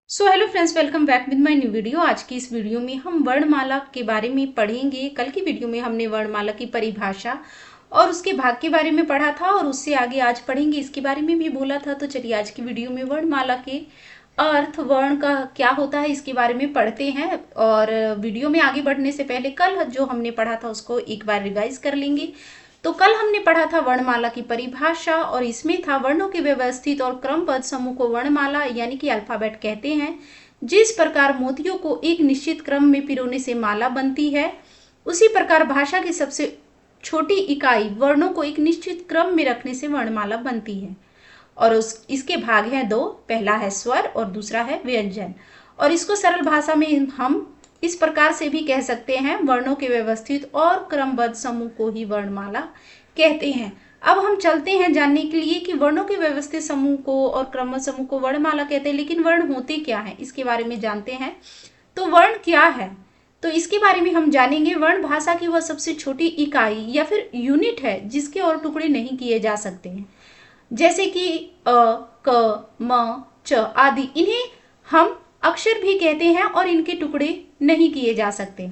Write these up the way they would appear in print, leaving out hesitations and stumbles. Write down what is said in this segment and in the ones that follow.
Hello friends, welcome back with my new video. आज की इस वीडियो में हम वर्णमाला के बारे में पढ़ेंगे। कल की वीडियो में हमने वर्णमाला की परिभाषा और उसके भाग के बारे में पढ़ा था और उससे आगे आज पढ़ेंगे, इसके बारे में भी बोला था। तो चलिए आज की वीडियो में वर्णमाला के अर्थ, वर्ण का क्या होता है, इसके बारे में पढ़ते हैं। और वीडियो में आगे बढ़ने से पहले कल जो हमने पढ़ा था उसको एक बार रिवाइज कर लेंगे। तो कल हमने पढ़ा था वर्णमाला की परिभाषा और इसमें था वर्णों के व्यवस्थित और क्रमबद्ध समूह को वर्णमाला यानी कि अल्फाबेट कहते हैं। जिस प्रकार मोतियों को एक निश्चित क्रम में पिरोने से माला बनती है, उसी प्रकार भाषा की सबसे छोटी इकाई वर्णों को एक निश्चित क्रम में रखने से वर्णमाला बनती है। और इसके भाग हैं दो, पहला है स्वर और दूसरा है व्यंजन। और इसको सरल भाषा में हम इस प्रकार से भी कह सकते हैं, वर्णों के व्यवस्थित और क्रमबद्ध समूह को ही वर्णमाला कहते हैं। अब हम चलते हैं जानने के लिए कि वर्णों के व्यवस्थित समूह को और क्रमबद्ध समूह को वर्णमाला कहते हैं, लेकिन वर्ण होते क्या हैं इसके बारे में जानते हैं। तो वर्ण क्या है, तो इसके बारे में हम जानेंगे। वर्ण भाषा की वह सबसे छोटी इकाई या फिर यूनिट है जिसके और टुकड़े नहीं किए जा सकते हैं, जैसे कि अ, क, म, च आदि। इन्हें हम अक्षर भी कहते हैं और इनके टुकड़े नहीं किए जा सकते।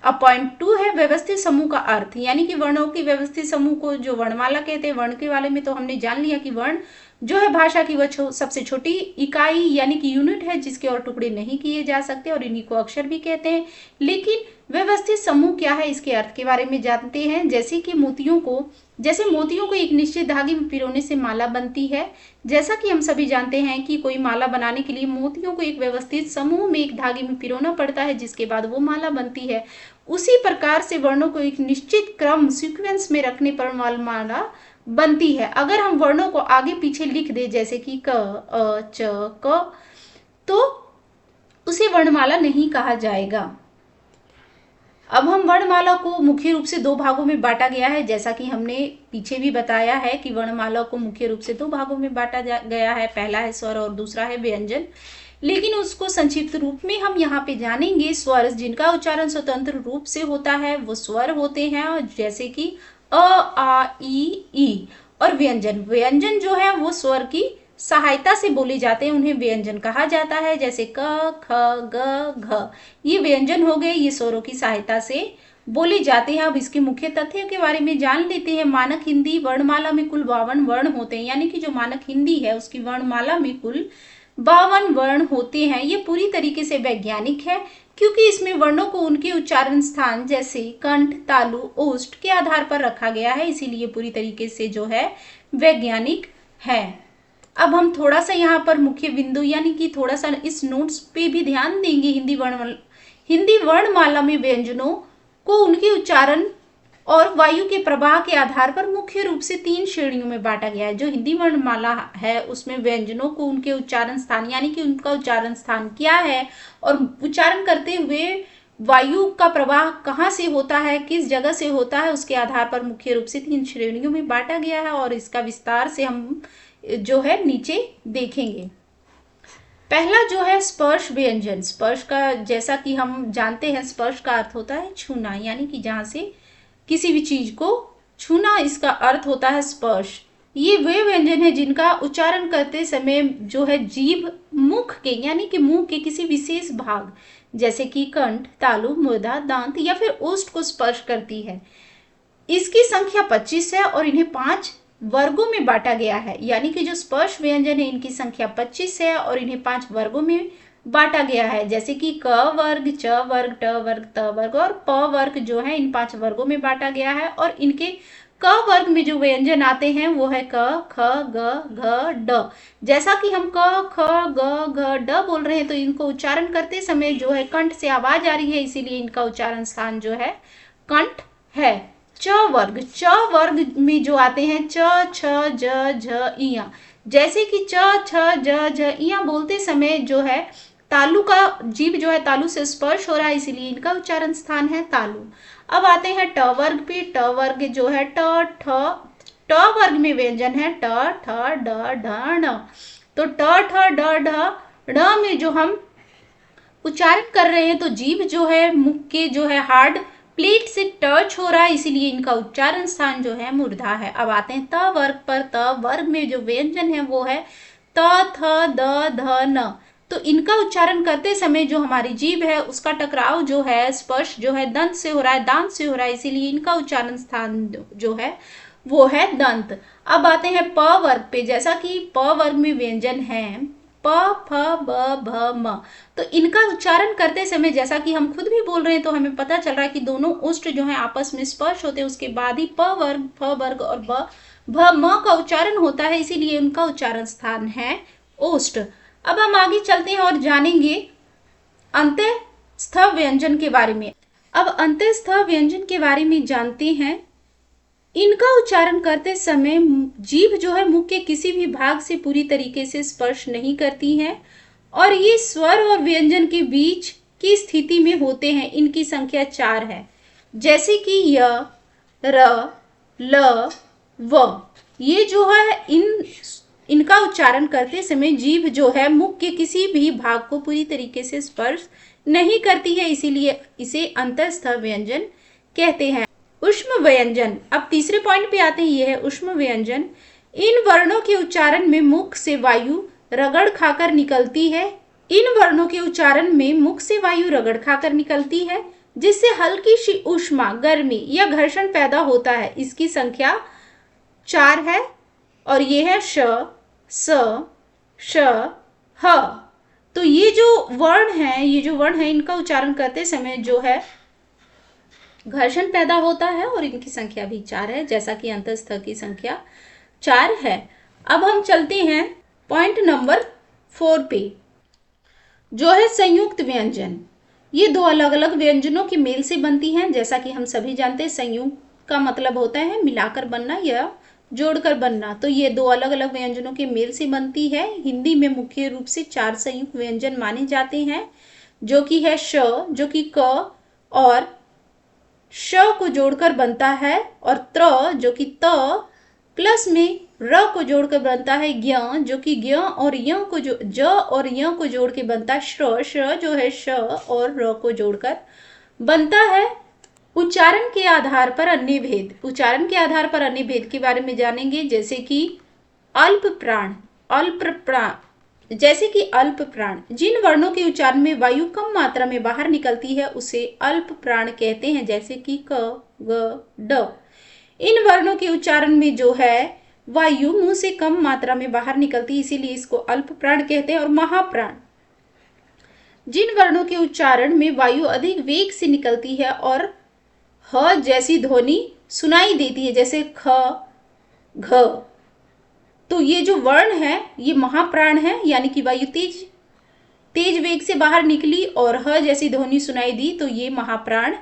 अब पॉइंट 2 है व्यवस्थित समूह का अर्थ, यानी कि वर्णों की व्यवस्थित समूह को जो वर्णमाला कहते हैं। वर्ण के वाले में तो हमने जान लिया कि वर्ण जो है भाषा की वह सबसे छोटी इकाई यानी कि यूनिट है जिसके और टुकड़े नहीं किए जा सकते और इन्हीं को अक्षर भी कहते हैं। लेकिन व्यवस्थित समूह क्या है इसके अर्थ के बारे में जानते हैं। जैसे मोतियों को एक निश्चित धागे में पिरोने से माला बनती है। जैसा कि हम सभी जानते हैं कि कोई माला बनाने के लिए मोतियों को एक व्यवस्थित समूह में एक धागे में पिरोना पड़ता है, जिसके बाद वो माला बनती है। उसी प्रकार से वर्णों को एक निश्चित क्रम सीक्वेंस में रखने पर माला बनती है। अगर हम वर्णों को आगे पीछे लिख दे, जैसे कि क, अ, च, क, तो उसे वर्णमाला नहीं कहा जाएगा। अब हम वर्णमाला को मुख्य रूप से दो भागों में बांटा गया है, जैसा कि हमने पीछे भी बताया है कि वर्णमाला को मुख्य रूप से दो भागों में बांटा गया है। पहला है स्वर और दूसरा है व्यंजन। लेकिन उसको संक्षिप्त रूप में हम यहाँ पे जानेंगे। स्वर जिनका उच्चारण स्वतंत्र रूप से होता है वो स्वर होते हैं, जैसे कि अ, आ, ई। और व्यंजन जो है वो स्वर की सहायता से बोले जाते हैं, उन्हें व्यंजन कहा जाता है। जैसे क, ख, ग, घ, ये व्यंजन हो गए, ये स्वरों की सहायता से बोले जाते हैं। अब इसके मुख्य तथ्य के बारे में जान लेते हैं। मानक हिंदी वर्णमाला में कुल 52 वर्ण होते हैं, यानी कि जो मानक हिंदी है उसकी वर्णमाला में कुल 52 वर्ण होते हैं। ये पूरी तरीके से वैज्ञानिक है, क्योंकि इसमें वर्णों को उनके उच्चारण स्थान जैसे कंठ, तालु, ओष्ठ के आधार पर रखा गया है, इसीलिए पूरी तरीके से जो है वैज्ञानिक है। अब हम थोड़ा सा यहाँ पर मुख्य बिंदु यानी कि थोड़ा सा इस नोट्स पे भी ध्यान देंगे। हिंदी वर्णमाला में व्यंजनों को उनके उच्चारण और वायु के प्रवाह के आधार पर मुख्य रूप से 3 श्रेणियों में बांटा गया है। जो हिंदी वर्णमाला है उसमें व्यंजनों को उनके उच्चारण स्थान यानी कि उनका उच्चारण स्थान क्या है और उच्चारण करते हुए वायु का प्रवाह कहाँ से होता है, किस जगह से होता है, उसके आधार पर मुख्य रूप से 3 श्रेणियों में बांटा गया है। और इसका विस्तार से हम जो है नीचे देखेंगे। पहला जो है स्पर्श व्यंजन। स्पर्श का, जैसा कि हम जानते हैं, स्पर्श का अर्थ होता है छूना, यानी कि जहां से किसी भी चीज को छूना, इसका अर्थ होता है स्पर्श। ये वे व्यंजन है जिनका उच्चारण करते समय जो है जीभ मुख के यानी कि मुंह के किसी विशेष भाग जैसे कि कंठ, तालु, मुर्दा, दांत या फिर ओष्ठ को स्पर्श करती है। इसकी संख्या 25 है और इन्हें 5 वर्गों में बांटा गया है, यानी कि जो स्पर्श व्यंजन है इनकी संख्या 25 है और इन्हें 5 वर्गों में बांटा गया है, जैसे कि क वर्ग, च वर्ग, ट वर्ग, त वर्ग और प वर्ग जो है इन 5 वर्गों में बांटा गया है। और इनके क वर्ग में जो व्यंजन आते हैं वो है क, ख, ग, घ, ड। जैसा कि हम क, ख, ग, घ, ड बोल रहे हैं तो इनको उच्चारण करते समय जो है कंठ से आवाज आ रही है, इसीलिए इनका उच्चारण स्थान जो है कंठ है। च वर्ग में जो आते हैं च, छ, ज, झ, इया। जैसे कि च, छ, ज, झ, इया बोलते समय जो है तालु का जीभ जो है तालु से स्पर्श हो रहा है, इसीलिए इनका उच्चारण स्थान है तालु। अब आते हैं ट वर्ग पे। ट वर्ग जो है ट, ठ। ट वर्ग में व्यंजन है ट, ठ, ड, ढ, ण। तो ट, ठ, ड, ढ, ण में जो हम उच्चारण कर रहे हैं तो जीभ जो है मुख के जो है हार्ड प्लेट से टच हो रहा है, इसीलिए इनका उच्चारण स्थान जो है मूर्धा है। अब आते हैं त वर्ग पर। त वर्ग में जो व्यंजन है वो है त, थ, द, ध, न। तो इनका उच्चारण करते समय जो हमारी जीभ है उसका टकराव जो है, स्पर्श जो है दंत से हो रहा है, दांत से हो रहा है, इसीलिए इनका उच्चारण स्थान जो है वो है दंत। अब आते हैं प वर्ग पे। जैसा कि प वर्ग में व्यंजन है प, फ, ब, भ, म, तो इनका उच्चारण करते समय जैसा कि हम खुद भी बोल रहे हैं तो हमें पता चल रहा है कि दोनों उष्ट जो है आपस में स्पर्श होते हैं, उसके बाद ही प वर्ग, फ वर्ग और ब, भ, म का उच्चारण होता है, इसीलिए उनका उच्चारण स्थान है ओष्ठ। अब हम आगे चलते हैं और जानेंगे अंतःस्थ व्यंजन के बारे में। अब अंतःस्थ व्यंजन के बारे में जानते हैं। इनका उच्चारण करते समय जीभ जो है मुख के किसी भी भाग से पूरी तरीके से स्पर्श नहीं करती है और ये स्वर और व्यंजन के बीच की स्थिति में होते हैं। इनकी संख्या 4 है, जैसे कि य, र, ल, व। ये जो है इनका उच्चारण करते समय जीभ जो है मुख के किसी भी भाग को पूरी तरीके से स्पर्श नहीं करती है, इसीलिए इसे अंतःस्थ व्यंजन कहते हैं। ऊष्म व्यंजन। अब तीसरे पॉइंट पे आते हैं, ये है ऊष्म व्यंजन। इन वर्णों के उच्चारण में मुख से वायु रगड़ खाकर निकलती है। इन वर्णों के उच्चारण में मुख से वायु रगड़ खाकर निकलती है, जिससे हल्की सी ऊष्मा, गर्मी या घर्षण पैदा होता है। इसकी संख्या 4 है और ये है श, स, श, ह। तो ये जो वर्ण है इनका उच्चारण करते समय जो है घर्षण पैदा होता है और इनकी संख्या भी 4 है, जैसा कि अंतःस्थ की संख्या 4 है। अब हम चलते हैं पॉइंट नंबर 4 पे, जो है संयुक्त व्यंजन। ये दो अलग अलग व्यंजनों के मेल से बनती हैं। जैसा कि हम सभी जानते हैं संयुक्त का मतलब होता है मिलाकर बनना या जोड़कर बनना। तो ये दो अलग अलग व्यंजनों के मेल से बनती है। हिंदी में मुख्य रूप से 4 संयुक्त व्यंजन माने जाते हैं, जो कि है श, जो कि क और श को जोड़कर बनता है, और त्र जो कि त प्लस में र को जोड़कर बनता है ज्ञ, जो कि ज्ञ और य को जो ज और य को जोड़ के बनता है श्र, श्र जो है श और र को जोड़कर बनता है। उच्चारण के आधार पर अन्य भेद। उच्चारण के आधार पर अन्य भेद के बारे में जानेंगे, जैसे कि अल्प प्राण, जैसे कि अल्प प्राण। जिन वर्णों के उच्चारण में वायु कम मात्रा में बाहर निकलती है उसे अल्प प्राण कहते हैं, जैसे कि क, ग, ड। इन वर्णों के उच्चारण में जो है वायु मुंह से कम मात्रा में बाहर निकलती है, इसीलिए इसको अल्प प्राण कहते हैं। और महाप्राण। जिन वर्णों के उच्चारण में वायु अधिक वेग से निकलती है और ह जैसी ध्वनि सुनाई देती है, जैसे ख, घ, तो ये जो वर्ण है ये महाप्राण है, यानी कि वायु तेज वेग से बाहर निकली और ह जैसी ध्वनि सुनाई दी, तो ये महाप्राण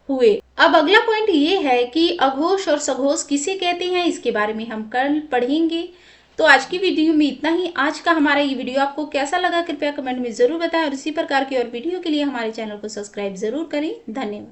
हुए। अब अगला पॉइंट ये है कि अघोष और सघोष किसे कहते हैं, इसके बारे में हम कल पढ़ेंगे। तो आज की वीडियो में इतना ही। आज का हमारा ये वीडियो आपको कैसा लगा कृपया कमेंट में जरूर बताएं और इसी प्रकार की और वीडियो के लिए हमारे चैनल को सब्सक्राइब जरूर करें। धन्यवाद।